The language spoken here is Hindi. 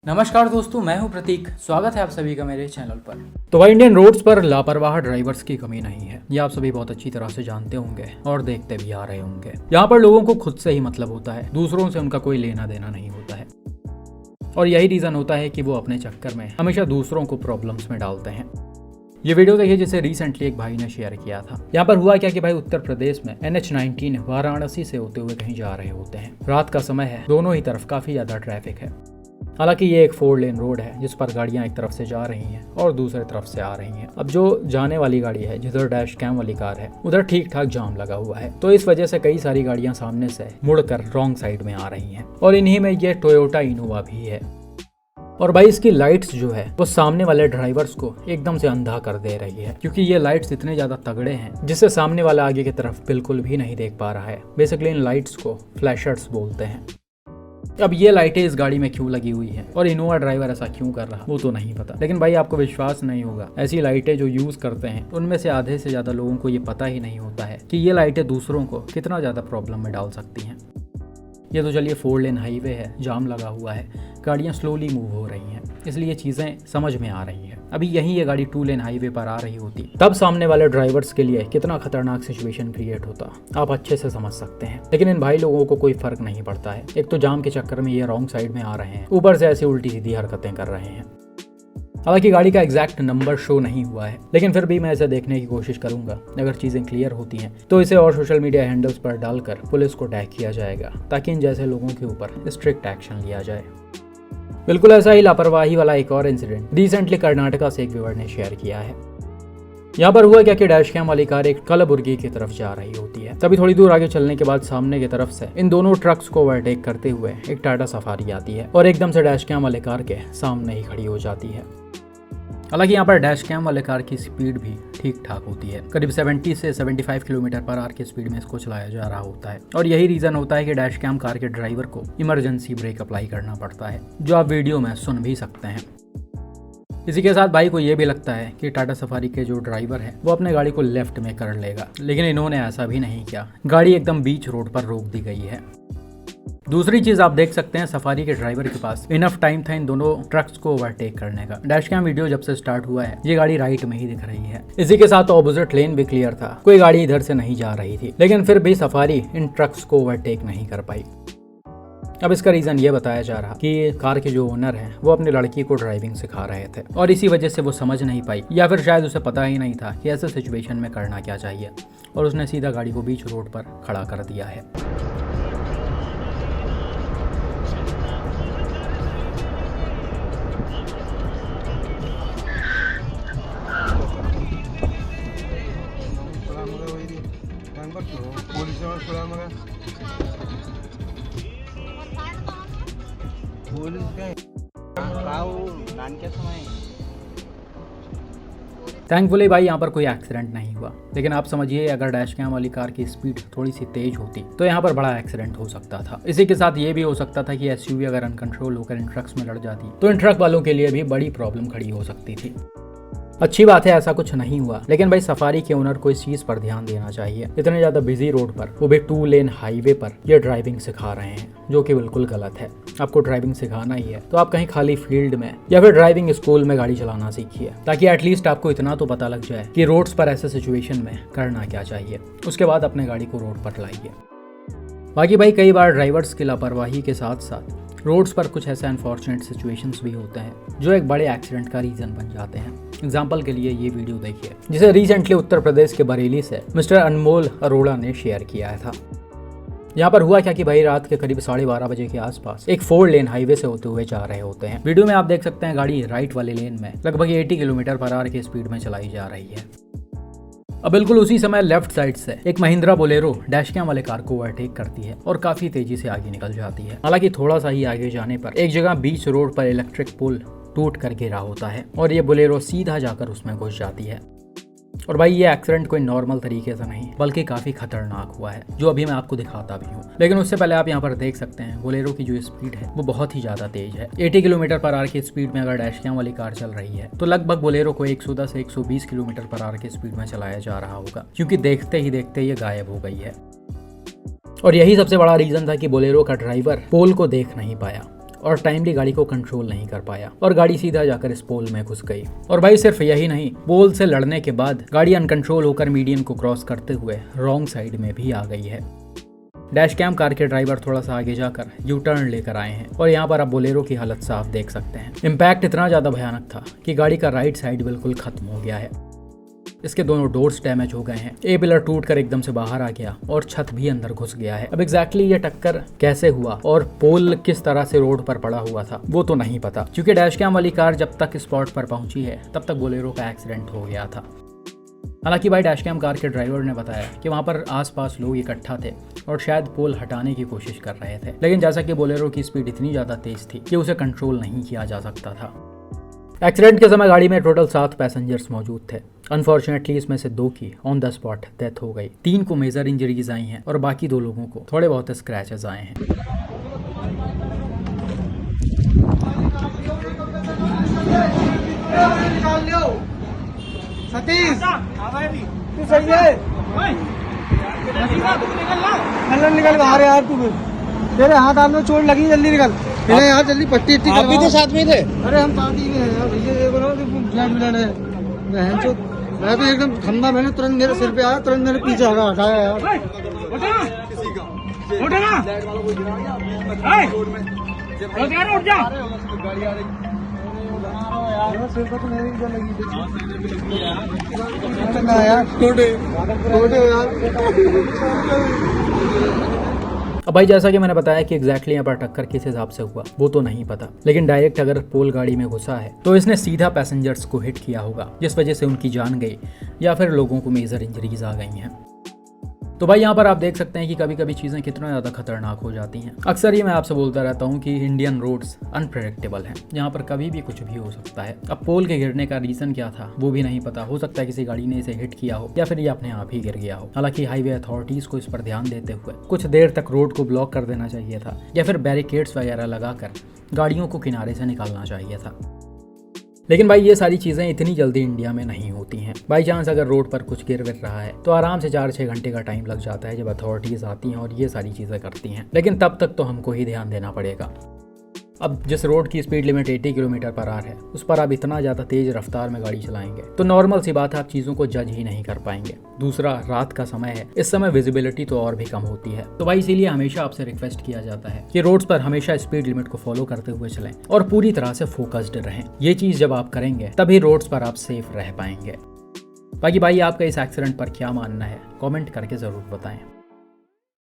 नमस्कार दोस्तों, मैं हूं प्रतीक। स्वागत है आप सभी का मेरे चैनल पर। तो भाई, इंडियन रोड्स पर लापरवाह ड्राइवर्स की कमी नहीं है, ये आप सभी बहुत अच्छी तरह से जानते होंगे और देखते भी आ रहे होंगे। यहाँ पर लोगों को खुद से ही मतलब होता है, दूसरों से उनका कोई लेना देना नहीं होता है। और यही रीजन होता है कि वो अपने चक्कर में हमेशा दूसरों को प्रॉब्लम्स में डालते हैं। ये वीडियो देखिए जिसे रिसेंटली एक भाई ने शेयर किया था। यहाँ पर हुआ क्या कि भाई उत्तर प्रदेश में NH-19 वाराणसी से होते हुए कहीं जा रहे होते हैं। रात का समय है, दोनों ही तरफ काफी ज्यादा ट्रैफिक है। हालांकि ये एक 4 लेन रोड है जिस पर गाड़ियां एक तरफ से जा रही हैं और दूसरी तरफ से आ रही हैं। अब जो जाने वाली गाड़ी है, जिधर डैश कैम वाली कार है, उधर ठीक ठाक जाम लगा हुआ है। तो इस वजह से कई सारी गाड़ियां सामने से मुड़कर रॉन्ग साइड में आ रही हैं और इन्हीं में ये टोयोटा इनोवा भी है। और भाई इसकी लाइट्स जो है वो सामने वाले ड्राइवर्स को एकदम से अंधा कर दे रही है, क्योंकि ये लाइट्स इतने ज्यादा तगड़े हैं जिससे सामने वाला आगे की तरफ बिल्कुल भी नहीं देख पा रहा है। बेसिकली इन लाइट्स को फ्लैशर्स बोलते हैं। अब ये लाइटें इस गाड़ी में क्यों लगी हुई हैं और इनोवा ड्राइवर ऐसा क्यों कर रहा वो तो नहीं पता, लेकिन भाई आपको विश्वास नहीं होगा, ऐसी लाइटें जो यूज करते हैं उनमें से आधे से ज्यादा लोगों को ये पता ही नहीं होता है कि ये लाइटें दूसरों को कितना ज्यादा प्रॉब्लम में डाल सकती हैं। ये तो चलिए 4 लेन हाईवे है, जाम लगा हुआ है, गाड़ियां स्लोली मूव हो रही हैं, इसलिए चीजें समझ में आ रही हैं। अभी यही ये गाड़ी 2 लेन हाईवे पर आ रही होती तब सामने वाले ड्राइवर्स के लिए कितना खतरनाक सिचुएशन क्रिएट होता, आप अच्छे से समझ सकते हैं। लेकिन इन भाई लोगों को कोई फर्क नहीं पड़ता है। एक तो जाम के चक्कर में ये रॉन्ग साइड में आ रहे हैं, ऊपर से ऐसी उल्टी सीधी हरकतें कर रहे हैं। हालांकि गाड़ी का एग्जैक्ट नंबर शो नहीं हुआ है, लेकिन फिर भी मैं इसे देखने की कोशिश करूंगा। अगर चीजें क्लियर होती हैं तो इसे और सोशल मीडिया हैंडल्स पर डालकर पुलिस को टैग किया जाएगा, ताकि इन जैसे लोगों के ऊपर स्ट्रिक्ट एक्शन लिया जाए। बिल्कुल ऐसा ही लापरवाही वाला एक और इंसिडेंट रिसेंटली कर्नाटका से एक व्यूअर ने शेयर किया है। यहाँ पर हुआ क्या कि डैश कैम वाली कार एक कलबुर्गी की तरफ जा रही होती है। तभी थोड़ी दूर आगे चलने के बाद सामने की तरफ से इन दोनों ट्रक्स को ओवरटेक करते हुए एक टाटा सफारी आती है और एकदम से डैश कैम वाले कार के सामने ही खड़ी हो जाती है। हालांकि यहाँ पर डैश कैम वाले कार की स्पीड भी ठीक ठाक होती है, करीब 70 से 75 किलोमीटर पर आवर की स्पीड में इसको चलाया जा रहा होता है। और यही रीजन होता है कि डैश कैम कार के ड्राइवर को इमरजेंसी ब्रेक अप्लाई करना पड़ता है, जो आप वीडियो में सुन भी सकते हैं। इसी के साथ भाई को ये भी लगता है कि टाटा सफारी के जो ड्राइवर है वो अपने गाड़ी को लेफ्ट में कर लेगा, लेकिन इन्होंने ऐसा भी नहीं किया। गाड़ी एकदम बीच रोड पर रोक दी गई है। दूसरी चीज आप देख सकते हैं, सफारी के ड्राइवर के पास इनफ टाइम था इन दोनों ट्रक्स को ओवरटेक करने का। डैश कैम वीडियो जब से स्टार्ट हुआ है ये गाड़ी राइट में ही दिख रही है। इसी के साथ ऑपोजिट लेन भी क्लियर था, कोई गाड़ी इधर से नहीं जा रही थी, लेकिन फिर भी सफारी इन ट्रक्स को ओवरटेक नहीं कर पाई। अब इसका रीजन ये बताया जा रहा कि कार के जो ओनर हैं वो अपनी लड़की को ड्राइविंग सिखा रहे थे और इसी वजह से वो समझ नहीं पाई, या फिर शायद उसे पता ही नहीं था कि ऐसे सिचुएशन में करना क्या चाहिए, और उसने सीधा गाड़ी को बीच रोड पर खड़ा कर दिया है। थैंकफुली भाई यहाँ पर कोई एक्सीडेंट नहीं हुआ, लेकिन आप समझिए अगर डैश कैम वाली कार की स्पीड थोड़ी सी तेज होती तो यहाँ पर बड़ा एक्सीडेंट हो सकता था। इसी के साथ ये भी हो सकता था कि SUV अगर अनकंट्रोल होकर इन ट्रक्स में लड़ जाती तो इन ट्रक वालों के लिए भी बड़ी प्रॉब्लम खड़ी हो सकती थी। अच्छी बात है ऐसा कुछ नहीं हुआ, लेकिन भाई सफारी के ओनर को इस चीज पर ध्यान देना चाहिए। इतने ज्यादा बिजी रोड पर, वो भी 2 लेन हाईवे पर ये ड्राइविंग सिखा रहे हैं, जो कि बिल्कुल गलत है। आपको ड्राइविंग सिखाना ही है तो आप कहीं खाली फील्ड में या फिर ड्राइविंग स्कूल में गाड़ी चलाना सीखिए, ताकि एटलीस्ट आपको इतना तो पता लग जाए कि रोड्स पर ऐसे सिचुएशन में करना क्या चाहिए। उसके बाद अपने गाड़ी को रोड पर लाइए। बाकी भाई कई बार ड्राइवर्स की लापरवाही के साथ साथ रोड्स पर कुछ ऐसे अनफॉर्चुनेट सिचुएशंस भी होते हैं जो एक बड़े एक्सीडेंट का रीजन बन जाते हैं। एग्जाम्पल के लिए ये वीडियो देखिए, जिसे रिसेंटली उत्तर प्रदेश के बरेली से मिस्टर अनमोल अरोड़ा ने शेयर किया था। यहाँ पर हुआ क्या कि भाई रात के करीब 12:30 बजे के आसपास एक 4 लेन हाईवे से होते हुए जा रहे होते हैं। वीडियो में आप देख सकते हैं गाड़ी राइट वाले लेन में लगभग 80 किलोमीटर पर आवर की स्पीड में चलाई जा रही है। अब बिल्कुल उसी समय लेफ्ट साइड से एक महिंद्रा बोलेरो डैश कैम वाले कार को ओवरटेक करती है और काफी तेजी से आगे निकल जाती है। हालांकि थोड़ा सा ही आगे जाने पर एक जगह बीच रोड पर इलेक्ट्रिक पोल टूट कर गिरा होता है और ये बोलेरो सीधा जाकर उसमें घुस जाती है। और भाई ये एक्सीडेंट कोई नॉर्मल तरीके से नहीं बल्कि काफी खतरनाक हुआ है, जो अभी मैं आपको दिखाता भी हूँ। लेकिन उससे पहले आप यहाँ पर देख सकते हैं बोलेरो की जो स्पीड है वो बहुत ही ज्यादा तेज है। 80 किलोमीटर पर आवर की स्पीड में अगर डैश कैम वाली कार चल रही है तो लगभग बोलेरो को 110 से 120 किलोमीटर पर आवर की स्पीड में चलाया जा रहा होगा, क्योंकि देखते ही देखते ये गायब हो गई है। और यही सबसे बड़ा रीजन था कि बोलेरो का ड्राइवर पोल को देख नहीं पाया और टाइमली गाड़ी को कंट्रोल नहीं कर पाया और गाड़ी सीधा जाकर इस पोल में घुस गई। और भाई सिर्फ यही नहीं, पोल से लड़ने के बाद गाड़ी अनकंट्रोल होकर मीडियन को क्रॉस करते हुए रॉन्ग साइड में भी आ गई है। डैश कैम कार के ड्राइवर थोड़ा सा आगे जाकर यू टर्न लेकर आए हैं और यहाँ पर आप बोलेरो की हालत साफ देख सकते हैं। इम्पैक्ट इतना ज्यादा भयानक था कि गाड़ी का राइट साइड बिल्कुल खत्म हो गया है। इसके दोनों डोर्स डैमेज हो गए हैं, ए पिलर टूटकर एकदम से बाहर आ गया और छत भी अंदर घुस गया है। अब एग्जैक्टली ये टक्कर कैसे हुआ और पोल किस तरह से रोड पर पड़ा हुआ था वो तो नहीं पता, क्योंकि डैश कैम वाली कार जब तक स्पॉट पर पहुंची है तब तक बोलेरो का एक्सीडेंट हो गया था। हालांकि भाई डैश कैम कार के ड्राइवर ने बताया कि वहां पर आसपास लोग इकट्ठा थे और शायद पोल हटाने की कोशिश कर रहे थे, लेकिन जैसा कि बोलेरो की स्पीड इतनी ज़्यादा तेज थी कि उसे कंट्रोल नहीं किया जा सकता था। एक्सीडेंट के समय गाड़ी में टोटल 7 पैसेंजर्स मौजूद थे। अनफॉर्चुनेटली इसमें से 2 की ऑन द स्पॉट डेथ हो गई, 3 को मेजर इंजरीज आई हैं और बाकी 2 लोगों को थोड़े बहुत स्क्रैचेस आए हैं। सतीश तू सही है, निकल बाहर यार, तू तेरे हाथ में चोट लगी, जल्दी निकल यार, जल्दी पट्टी इट्टी। आप भी तो साथ में थे? अरे हम साथ ही में हैं यार भैया, ये बोलो मैं भी एकदम खंबा, मैंने तुरंत मेरे सिर पे आया, तुरंत मेरे पीछे हटाया यार। अब भाई जैसा कि मैंने बताया कि एग्जैक्टली यहाँ पर टक्कर किस हिसाब से हुआ वो तो नहीं पता, लेकिन डायरेक्ट अगर पोल गाड़ी में घुसा है तो इसने सीधा पैसेंजर्स को हिट किया होगा, जिस वजह से उनकी जान गई या फिर लोगों को मेजर इंजरीज आ गई हैं। तो भाई यहाँ पर आप देख सकते हैं कि कभी कभी चीज़ें कितना ज़्यादा खतरनाक हो जाती हैं। अक्सर ये मैं आपसे बोलता रहता हूँ कि इंडियन रोड्स अनप्रेडिक्टेबल हैं, यहाँ पर कभी भी कुछ भी हो सकता है। अब पोल के गिरने का रीज़न क्या था वो भी नहीं पता, हो सकता है किसी गाड़ी ने इसे हिट किया हो या फिर ये अपने आप ही गिर गया हो। हालांकि हाईवे अथॉरिटीज़ को इस पर ध्यान देते हुए कुछ देर तक रोड को ब्लॉक कर देना चाहिए था या फिर बैरिकेड्स वगैरह लगाकर गाड़ियों को किनारे से निकालना चाहिए था। लेकिन भाई ये सारी चीज़ें इतनी जल्दी इंडिया में नहीं होती हैं। बाई चांस अगर रोड पर कुछ गिर रहा है तो आराम से 4-6 घंटे का टाइम लग जाता है जब अथॉरिटीज़ आती हैं और ये सारी चीज़ें करती हैं, लेकिन तब तक तो हमको ही ध्यान देना पड़ेगा। अब जिस रोड की speed limit 80 kilometre per hour है उस पर आप इतना ज़्यादा तेज रफ्तार में गाड़ी चलाएंगे तो नॉर्मल सी बात है आप चीज़ों को जज ही नहीं कर पाएंगे। दूसरा, रात का समय है, इस समय विजिबिलिटी तो और भी कम होती है। तो भाई इसीलिए हमेशा आपसे रिक्वेस्ट किया जाता है कि रोड्स पर हमेशा स्पीड लिमिट को फॉलो करते हुए चलें और पूरी तरह से फोकस्ड रहें। ये चीज़ जब आप करेंगे तभी रोड्स पर आप सेफ रह पाएंगे। बाकी भाई आपका इस एक्सीडेंट पर क्या मानना है कमेंट करके ज़रूर बताएं।